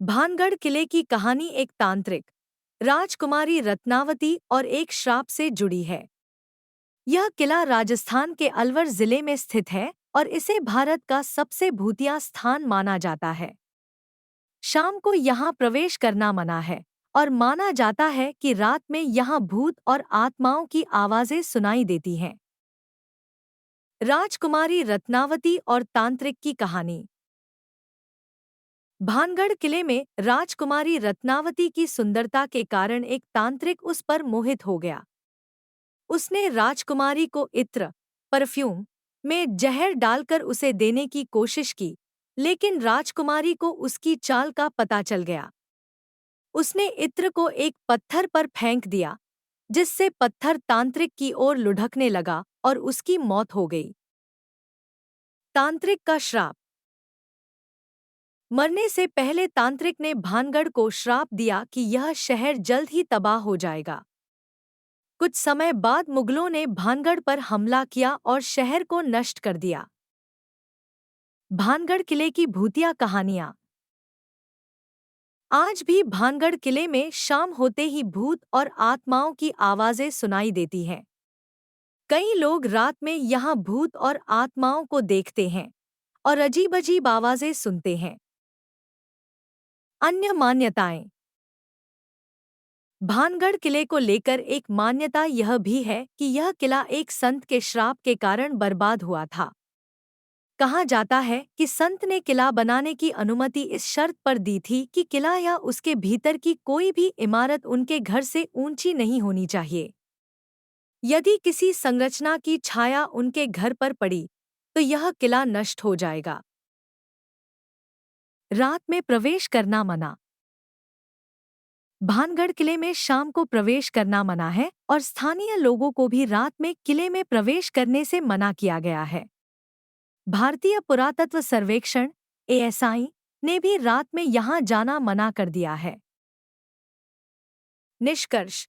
भानगढ़ किले की कहानी एक तांत्रिक, राजकुमारी रत्नावती और एक श्राप से जुड़ी है। यह किला राजस्थान के अलवर जिले में स्थित है और इसे भारत का सबसे भूतिया स्थान माना जाता है। शाम को यहाँ प्रवेश करना मना है और माना जाता है कि रात में यहाँ भूत और आत्माओं की आवाजें सुनाई देती हैं। राजकुमारी रत्नावती और तांत्रिक की कहानी। भानगढ़ किले में राजकुमारी रत्नावती की सुंदरता के कारण एक तांत्रिक उस पर मोहित हो गया। उसने राजकुमारी को इत्र, परफ्यूम में जहर डालकर उसे देने की कोशिश की, लेकिन राजकुमारी को उसकी चाल का पता चल गया। उसने इत्र को एक पत्थर पर फेंक दिया, जिससे पत्थर तांत्रिक की ओर लुढ़कने लगा और उसकी मौत हो गई। तांत्रिक का श्राप। मरने से पहले तांत्रिक ने भानगढ़ को श्राप दिया कि यह शहर जल्द ही तबाह हो जाएगा। कुछ समय बाद मुगलों ने भानगढ़ पर हमला किया और शहर को नष्ट कर दिया। भानगढ़ किले की भूतिया कहानियां। आज भी भानगढ़ किले में शाम होते ही भूत और आत्माओं की आवाजें सुनाई देती हैं। कई लोग रात में यहाँ भूत और आत्माओं को देखते हैं और अजीब-अजीब आवाजें सुनते हैं। अन्य मान्यताएं। भानगढ़ किले को लेकर एक मान्यता यह भी है कि यह किला एक संत के श्राप के कारण बर्बाद हुआ था। कहा जाता है कि संत ने किला बनाने की अनुमति इस शर्त पर दी थी कि किला या उसके भीतर की कोई भी इमारत उनके घर से ऊंची नहीं होनी चाहिए। यदि किसी संरचना की छाया उनके घर पर पड़ी, तो यह किला नष्ट हो जाएगा। रात में प्रवेश करना मना। भानगढ़ किले में शाम को प्रवेश करना मना है और स्थानीय लोगों को भी रात में किले में प्रवेश करने से मना किया गया है। भारतीय पुरातत्व सर्वेक्षण (ASI) ने भी रात में यहां जाना मना कर दिया है। निष्कर्ष।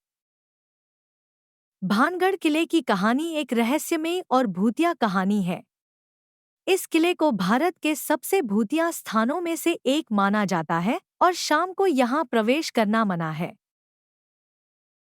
भानगढ़ किले की कहानी एक रहस्यमय और भूतिया कहानी है। इस किले को भारत के सबसे भूतिया स्थानों में से एक माना जाता है और शाम को यहां प्रवेश करना मना है।